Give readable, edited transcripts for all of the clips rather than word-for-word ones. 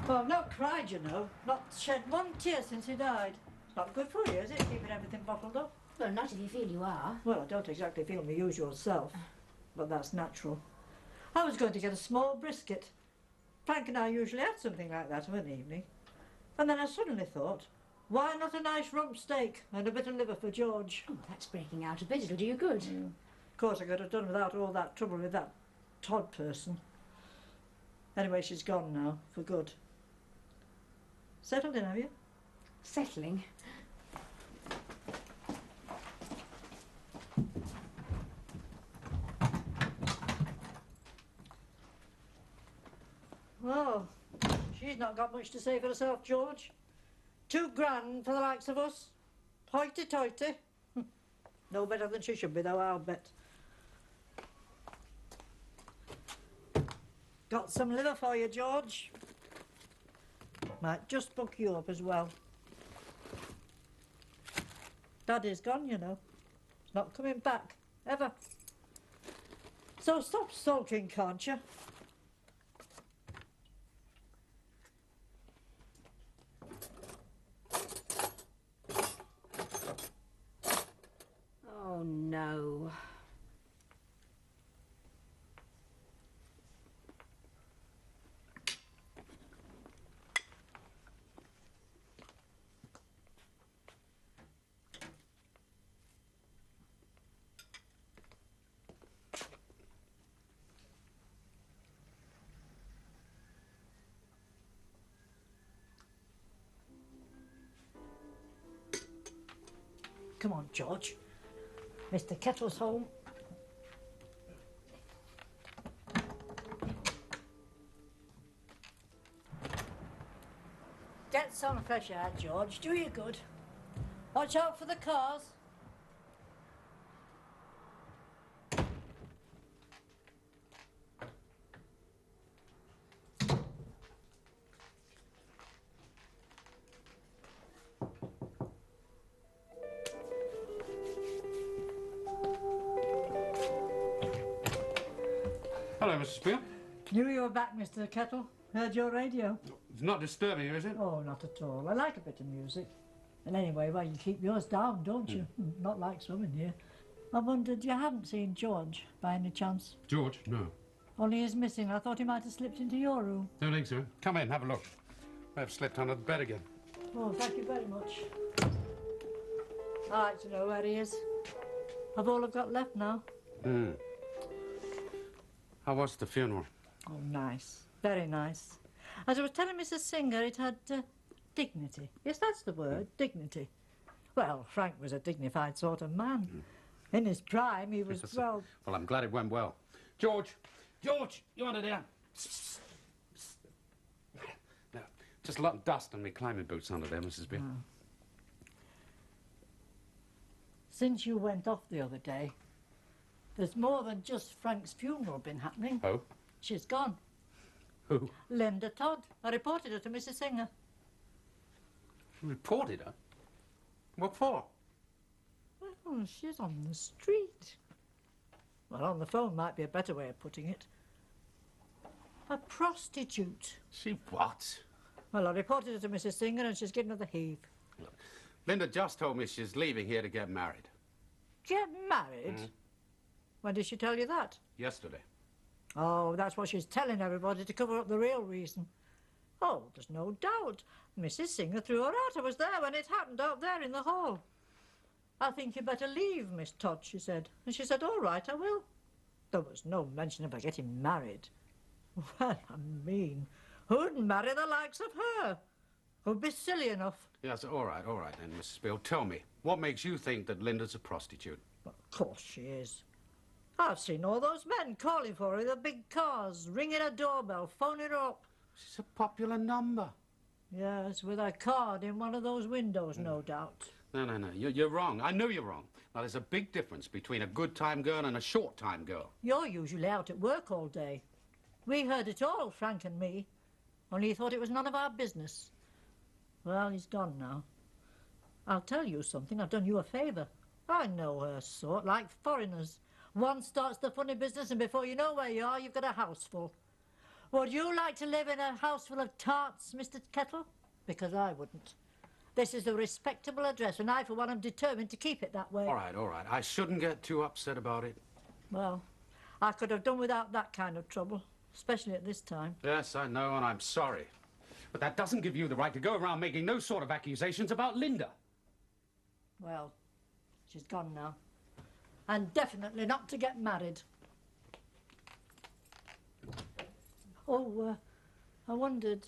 Well, I've not cried, you know. Not shed one tear since he died. It's not good for you, is it, keeping everything bottled up? Well, not if you feel you are. Well, I don't exactly feel my usual self, but that's natural. I was going to get a small brisket. Frank and I usually have something like that of an evening. And then I suddenly thought, why not a nice rump steak and a bit of liver for George? Oh, that's breaking out a bit. It'll do you good. Of course, I could have done without all that trouble with that Todd person. Anyway, she's gone now, for good. Settled in, have you? Settling. Well, she's not got much to say for herself, George. Too grand for the likes of us. Hoity-toity. No better than she should be, though, I'll bet. Got some liver for you, George. Might just book you up as well. Daddy's gone, you know. He's not coming back, ever. So stop sulking, can't you? Oh, no. Come on, George. Mr. Kettle's home. Get some fresh air, George. Do you good. Watch out for the cars. Hello, Mrs. Beale. Knew you were back, Mr. Kettle. Heard your radio. It's not disturbing you, is it? Oh, not at all. I like a bit of music. And anyway, well, you keep yours down, don't you? Not like some in here. I wondered, you haven't seen George, by any chance? George? No. Only he's missing. I thought he might have slipped into your room. Don't think so. Come in, have a look. May have slipped under the bed again. Oh, thank you very much. I'd like to know where he is. I've all I've got left now. How was the funeral? Oh, nice. Very nice. As I was telling Mrs. Singer, it had dignity. Yes, that's the word, dignity. Well, Frank was a dignified sort of man. In his prime, he was, well... Well, I'm glad it went well. George! George! You under there? No, just a lot of dust on me climbing boots under there, Mrs. Beale. Since you went off the other day, there's more than just Frank's funeral been happening. Oh? She's gone. Who? Linda Todd. I reported her to Mrs. Singer. You reported her? What for? Well, she's on the street. Well, on the phone might be a better way of putting it. A prostitute. She what? Well, I reported her to Mrs. Singer and she's given her the heave. Look, Linda just told me she's leaving here to get married. Get married? When did she tell you that? Yesterday. Oh, that's what she's telling everybody to cover up the real reason. Oh, there's no doubt. Mrs. Singer threw her out. I was there when it happened out there in the hall. I think you'd better leave, Miss Todd, she said. And she said, all right, I will. There was no mention of her getting married. Well, I mean, who'd marry the likes of her? Who'd be silly enough? Yes, all right then, Mrs. Beale. Tell me, what makes you think that Linda's a prostitute? Well, of course she is. I've seen all those men calling for her in the big cars, ringing her doorbell, phoning her up. She's a popular number. Yes, with her card in one of those windows, no doubt. No, you're wrong. I know you're wrong. Now, there's a big difference between a good-time girl and a short-time girl. You're usually out at work all day. We heard it all, Frank and me, only he thought it was none of our business. Well, he's gone now. I'll tell you something. I've done you a favour. I know her sort, like foreigners. One starts the funny business and before you know where you are, you've got a house full. Would you like to live in a house full of tarts, Mr. Kettle? Because I wouldn't. This is a respectable address, and I, for one, am determined to keep it that way. All right, all right. I shouldn't get too upset about it. Well, I could have done without that kind of trouble, especially at this time. Yes, I know, and I'm sorry. But that doesn't give you the right to go around making those sort of accusations about Linda. Well, she's gone now. And definitely not to get married. Oh, I wondered,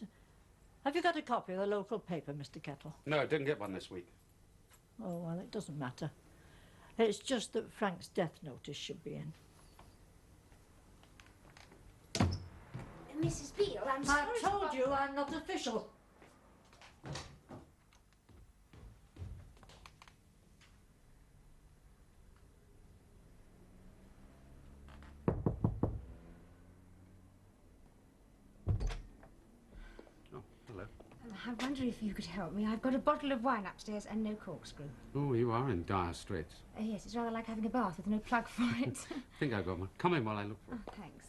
have you got a copy of the local paper, Mr. Kettle? No, I didn't get one this week. Oh, well, it doesn't matter. It's just that Frank's death notice should be in. Mrs. Beale, I'm sorry. I told you I'm not official. Oh, hello. I wonder if you could help me. I've got a bottle of wine upstairs and no corkscrew. Oh, you are in dire straits. Yes, it's rather like having a bath with no plug for it. I think I've got one. Come in while I look for it. Oh, thanks.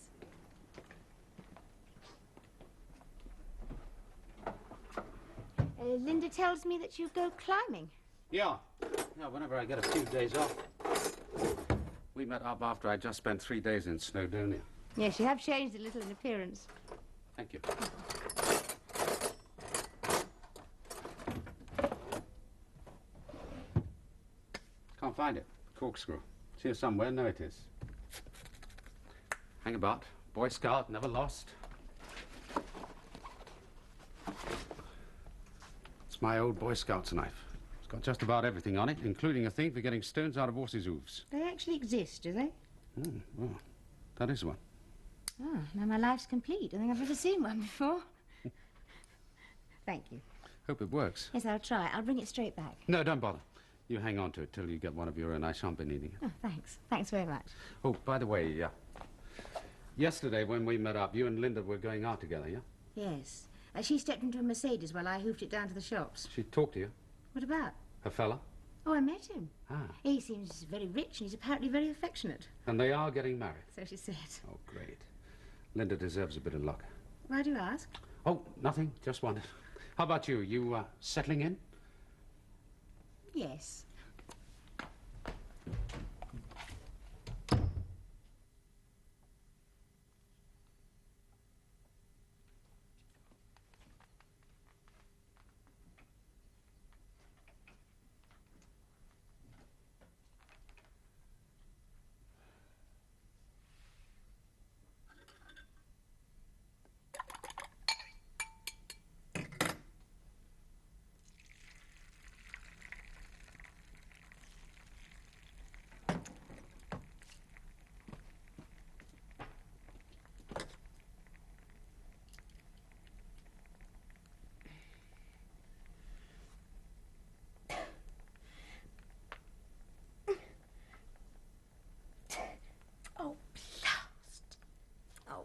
Linda tells me that you go climbing. Yeah. Yeah, whenever I get a few days off. We met up after I just spent 3 days in Snowdonia. Yes, you have changed a little in appearance. Thank you. Can't find it. Corkscrew. It's here somewhere. No, it is. Hang about. Boy Scout, never lost. It's my old Boy Scout's knife. It's got just about everything on it, including a thing for getting stones out of horses' hooves. They actually exist, do they? Oh, that is one. Oh, now my life's complete. I think I've never seen one before. Thank you. Hope it works. Yes, I'll try. I'll bring it straight back. No, don't bother. You hang on to it till you get one of your own. I shan't be needing it. Oh, thanks. Thanks very much. Oh, by the way, yesterday when we met up, you and Linda were going out together, yeah? Yes. She stepped into a Mercedes while I hoofed it down to the shops. She talked to you? What about? Her fella? Oh, I met him. Ah. He seems very rich and he's apparently very affectionate. And they are getting married? So she said. Oh, great. Linda deserves a bit of luck. Why do you ask? Oh, nothing. Just wondered. How about you? You, settling in? Yes. Oh, blast. Oh.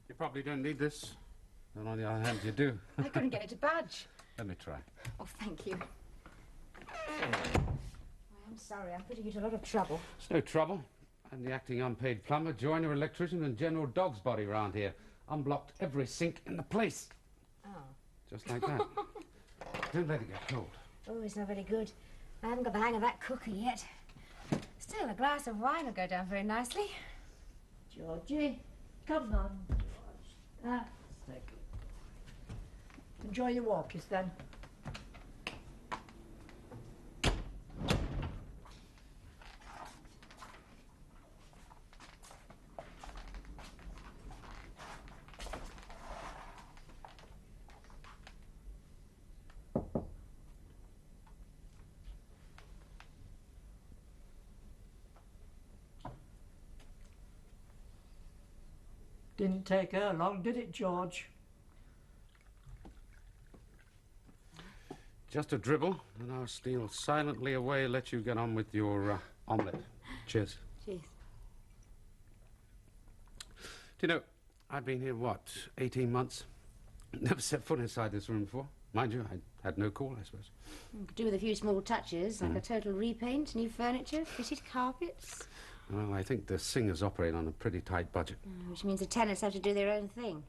You probably don't need this. And on the other hand, you do. I couldn't get it to budge. Let me try. Oh, thank you. I'm sorry, I'm putting you to a lot of trouble. It's no trouble. I'm the acting unpaid plumber, joiner, electrician, and general dog's body around here. Unblocked every sink in the place. Oh. Just like that. Don't let it get cold. Oh, it's not very good. I haven't got the hang of that cooker yet. Still, a glass of wine will go down very nicely. Georgie, come on, George. That's it. Enjoy your walkies then. Didn't take her long, did it, George? Just a dribble, and I'll steal silently away, let you get on with your omelette. Cheers. Cheers. Do you know, I've been here, what, 18 months? Never set foot inside this room before. Mind you, I had no call, I suppose. Could do with a few small touches, like a total repaint, new furniture, fitted carpets. Well, I think the singers operate on a pretty tight budget. Which means the tenants have to do their own thing.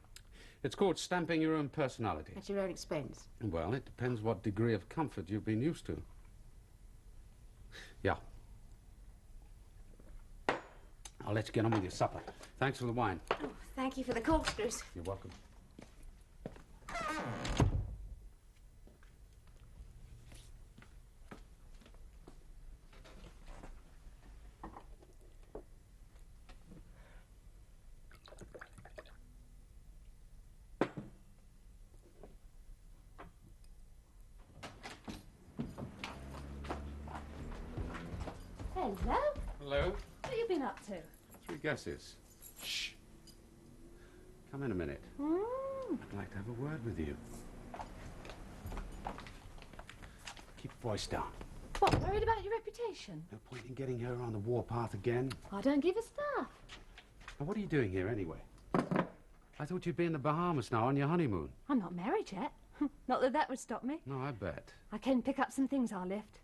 It's called stamping your own personality. At your own expense. Well, it depends what degree of comfort you've been used to. Yeah. I'll let you get on with your supper. Thanks for the wine. Oh, thank you for the corkscrews. You're welcome. Hello? Hello? What have you been up to? 3 guesses. Shh. Come in a minute. I'd like to have a word with you. Keep your voice down. What, worried about your reputation? No point in getting her on the warpath again. I don't give a stuff. Now, what are you doing here, anyway? I thought you'd be in the Bahamas now on your honeymoon. I'm not married yet. Not that that would stop me. No, I bet. I can pick up some things I left.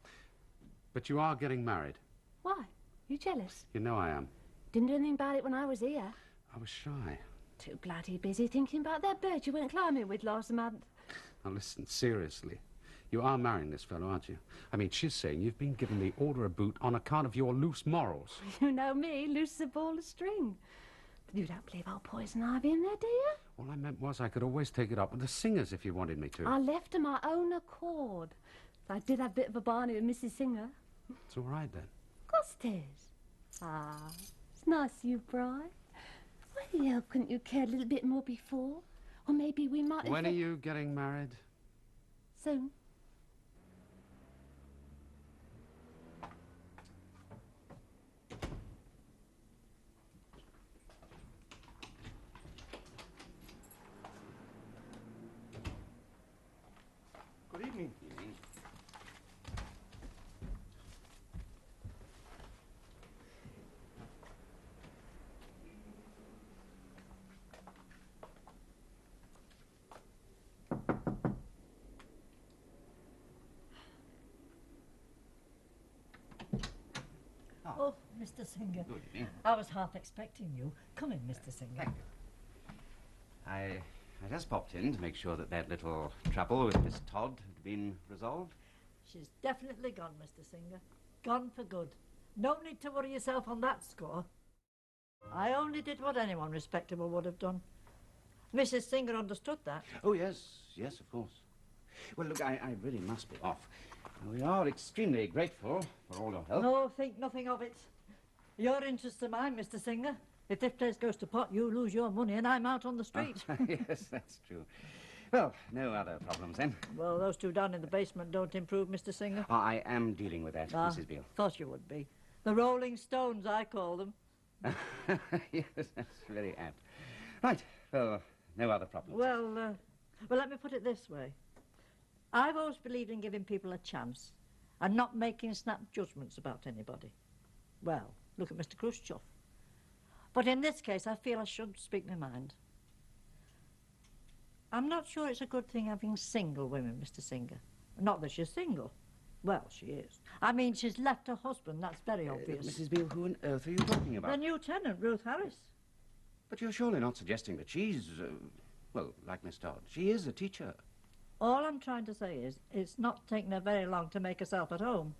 But you are getting married. Why? You jealous? You know I am. Didn't do anything about it when I was here. I was shy. Too bloody busy thinking about that bird you went climbing with last month. Now, listen, seriously. You are marrying this fellow, aren't you? I mean, she's saying you've been given the order of boot on account of your loose morals. You know me, loose as a ball of string. But you don't believe I'll poison ivy in there, do you? All I meant was I could always take it up with the singers if you wanted me to. I left of my own accord. I did have a bit of a barney with Mrs. Singer. It's all right, then. Of course it is. Ah, it's nice of you, Bri. Why the hell couldn't you care a little bit more before? Or maybe we might have... When are you getting married? Soon. Good evening. Oh, Mr. Singer. Good evening. I was half expecting you. Come in, Mr. Singer. Thank you. I just popped in to make sure that that little trouble with Miss Todd had been resolved. She's definitely gone, Mr. Singer. Gone for good. No need to worry yourself on that score. I only did what anyone respectable would have done. Mrs. Singer understood that. Oh, yes, yes, of course. Well, look, I really must be off. We are extremely grateful for all your help. No, think nothing of it. Your interests are mine, Mr. Singer. If this place goes to pot, you lose your money and I'm out on the street. Yes, that's true. Well, no other problems then. Well, those two down in the basement don't improve, Mr. Singer. Oh, I am dealing with that, Mrs. Beale. Thought you would be. The Rolling Stones, I call them. Yes, that's very apt. Right, well, no other problems. Well, let me put it this way. I've always believed in giving people a chance and not making snap judgments about anybody. Well, look at Mr. Khrushchev. But in this case, I feel I should speak my mind. I'm not sure it's a good thing having single women, Mr. Singer. Not that she's single. Well, she is. I mean, she's left her husband, that's very obvious. Mrs. Beale, who on earth are you talking about? The new tenant, Ruth Harris. But you're surely not suggesting that she's, well, like Miss Todd. She is a teacher. All I'm trying to say is it's not taken her very long to make herself at home,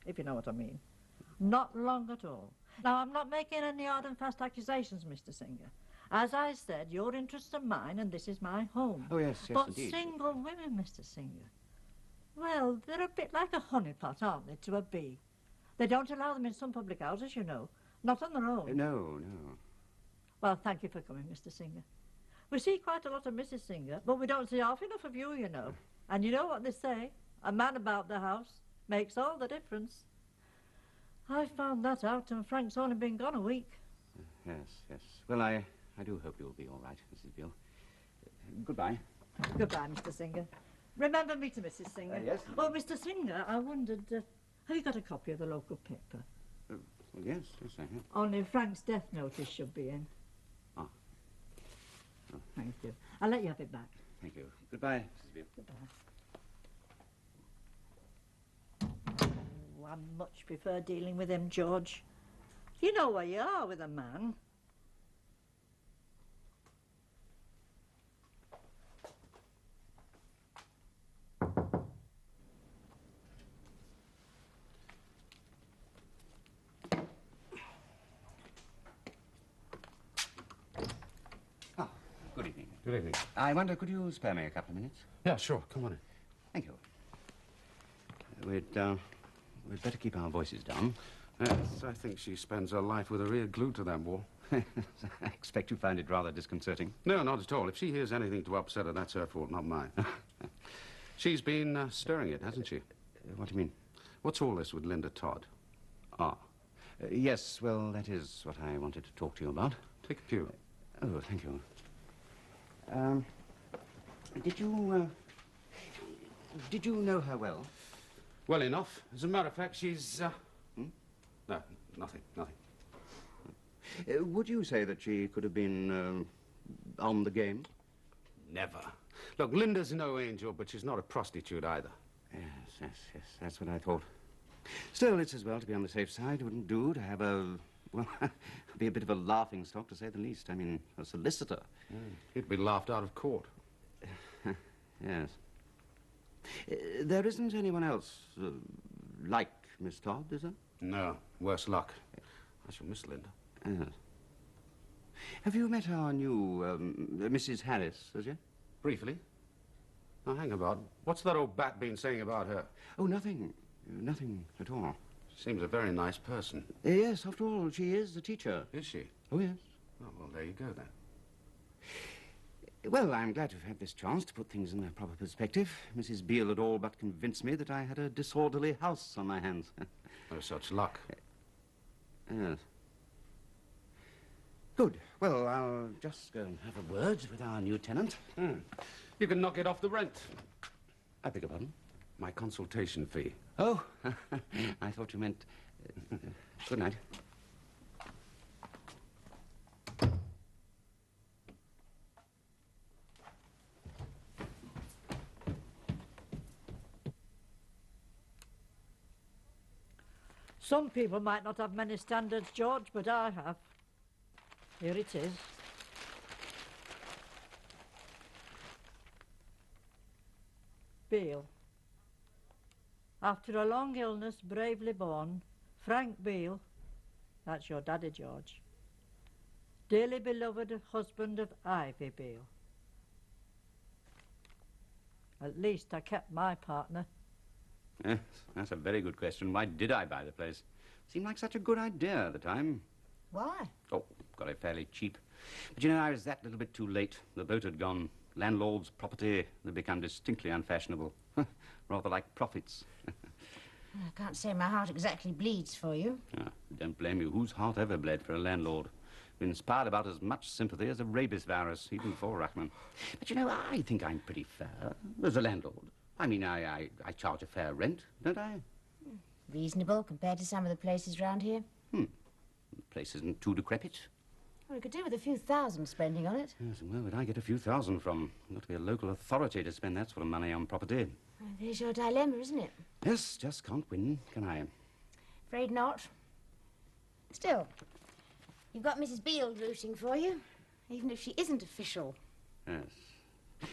if you know what I mean. Not long at all. Now, I'm not making any hard and fast accusations, Mr. Singer. As I said, your interests are mine and this is my home. Oh, yes, yes, but indeed. single women, Mr. Singer, well, they're a bit like a honeypot, aren't they, to a bee? They don't allow them in some public houses, you know. Not on their own. No. Well, thank you for coming, Mr. Singer. We see quite a lot of Mrs. Singer, but we don't see half enough of you, you know. And you know what they say? A man about the house makes all the difference. I found that out, and Frank's only been gone a week. Yes. Well, I I do hope you'll be all right, Mrs. Beale. Goodbye. Goodbye, Mr. Singer. Remember me to Mrs. Singer. Yes. Oh, Mr. Singer, I wondered, have you got a copy of the local paper? Well, yes, I have. Only Frank's death notice should be in. Ah. Oh. Thank you. I'll let you have it back. Thank you. Goodbye, Mrs. Beale. Goodbye. Oh, I much prefer dealing with him, George. You know where you are with a man. Good evening. Good evening. I wonder, could you spare me a couple of minutes? Yeah, sure. Come on in. Thank you. We'd better keep our voices down. Yes, I think she spends her life with her ear glued to that wall. I expect you find it rather disconcerting. No, not at all. If she hears anything to upset her, that's her fault, not mine. She's been stirring it, hasn't she? What do you mean? What's all this with Linda Todd? Ah. Yes, well, that is what I wanted to talk to you about. Take a pew. Oh, thank you. Did you know her well? Well enough. As a matter of fact, she's... No, nothing. Would you say that she could have been on the game? Never. Look, Linda's no angel, but she's not a prostitute either. Yes, that's what I thought. Still, it's as well to be on the safe side. It wouldn't do to have well, be a bit of a laughing stock, to say the least. I mean, a solicitor. He'd be laughed out of court. Yes. There isn't anyone else like Miss Todd, is there? No, worse luck. I shall miss Linda. Yes. Have you met our new Mrs. Harris, as yet? Briefly. Now, hang about. What's that old bat been saying about her? Oh, nothing. Nothing at all. Seems a very nice person. Yes, after all, she is a teacher. Is she? Oh, yes. Oh, well, there you go, then. Well, I'm glad to have had this chance to put things in their proper perspective. Mrs. Beale had all but convinced me that I had a disorderly house on my hands. No such luck. Yes. Good. Well, I'll just go and have a word with our new tenant. You can knock it off the rent. I beg your pardon? My consultation fee. Oh, I thought you meant... good night. Some people might not have many standards, George, but I have. Here it is. Beale. After a long illness, bravely borne, Frank Beale, that's your daddy, George, dearly beloved husband of Ivy Beale. At least I kept my partner. Yes, that's a very good question. Why did I buy the place? Seemed like such a good idea at the time. Why? Oh, got it fairly cheap. But you know, I was that little bit too late. The boat had gone. Landlord's property had become distinctly unfashionable. Rather like profits. I can't say my heart exactly bleeds for you. Don't blame you. Whose heart ever bled for a landlord? We inspired about as much sympathy as a rabies virus, even before Ruckman. But you know, I think I'm pretty fair as a landlord. I mean, I charge a fair rent, don't I? Reasonable compared to some of the places round here. The place isn't too decrepit. Well, we could do with a few thousand spending on it. Yes, and where would I get a few thousand from? Got to be a local authority to spend that sort of money on property. Well, there's your dilemma, isn't it? Yes, just can't win, can I? Afraid not. Still, you've got Mrs. Beale rooting for you, even if she isn't official. Yes.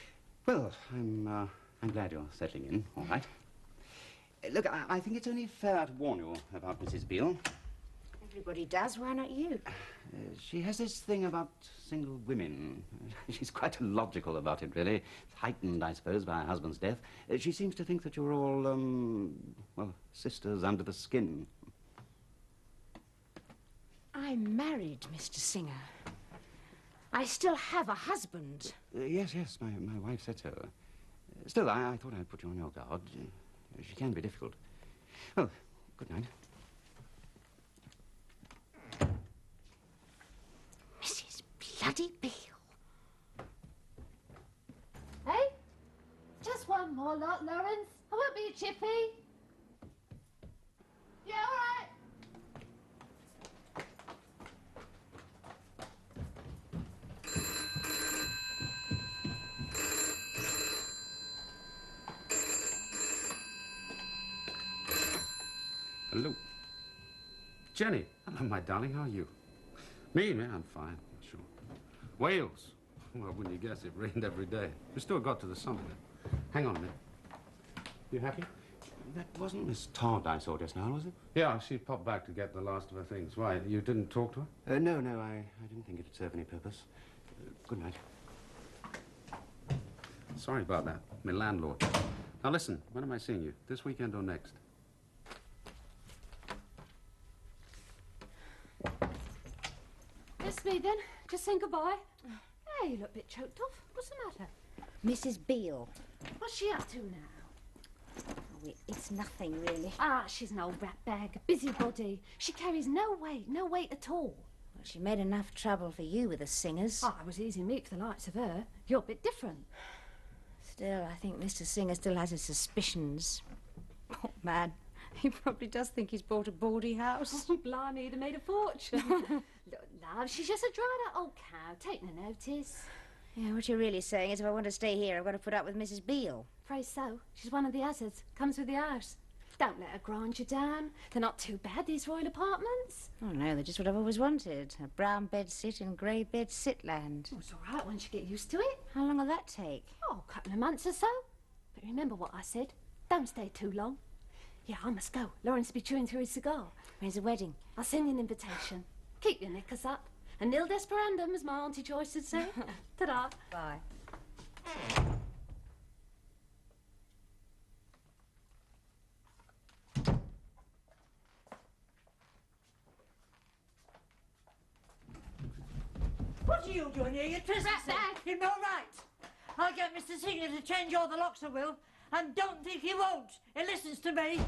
Well, I'm glad you're settling in, all right. Look, I think it's only fair to warn you about Mrs. Beale. Everybody does, why not you? She has this thing about single women. She's quite illogical about it, really. It's heightened, I suppose, by her husband's death. She seems to think that you're all, well, sisters under the skin. I'm married, Mr. Singer. I still have a husband. Yes, my wife said so. Still, I thought I'd put you on your guard. She can be difficult. Well, good night. Mrs. bloody Beale. Hey? Just one more lot, Lawrence. I won't be a chippy. Yeah, all right. Hello. Jenny. Hello, my darling. How are you? Me, man, I'm fine. Sure. Wales. Well, wouldn't you guess it rained every day. We still got to the summit. Hang on a minute. You happy? That wasn't Miss Todd I saw just now, was it? Yeah, she popped back to get the last of her things. Why, you didn't talk to her? No, I didn't think it'd serve any purpose. Good night. Sorry about that. My landlord. Now listen, when am I seeing you? This weekend or next? That's me then. Just saying goodbye. Hey, you look a bit choked off. What's the matter? Mrs. Beale. What's she up to now? Oh, it's nothing, really. Ah, she's an old rat bag, a busybody. She carries no weight at all. Well, she made enough trouble for you with the singers. Ah, it was easy meat for the likes of her. You're a bit different. Still, I think Mr. Singer still has his suspicions. Oh, man. He probably does think he's bought a bawdy house. Oh, blimey, he'd have made a fortune. Look, love, she's just a dried-out old cow. Take no notice. Yeah, what you're really saying is if I want to stay here, I've got to put up with Mrs. Beale. Pray so. She's one of the hazards. Comes with the house. Don't let her grind you down. They're not too bad, these royal apartments. Oh, no, they're just what I've always wanted. A brown bed sit in grey bed sit land. Oh, it's all right once you get used to it. How long will that take? Oh, a couple of months or so. But remember what I said. Don't stay too long. Yeah, I must go. Lawrence will be chewing through his cigar. When's the wedding? I'll send you an invitation. Keep your knickers up. And nil desperandum, as my Auntie Joyce would say. Ta-da. Bye. What are you doing here? You're trespassing. You've no right. I'll get Mr. Singer to change all the locks, I will. And don't think he won't. He listens to me.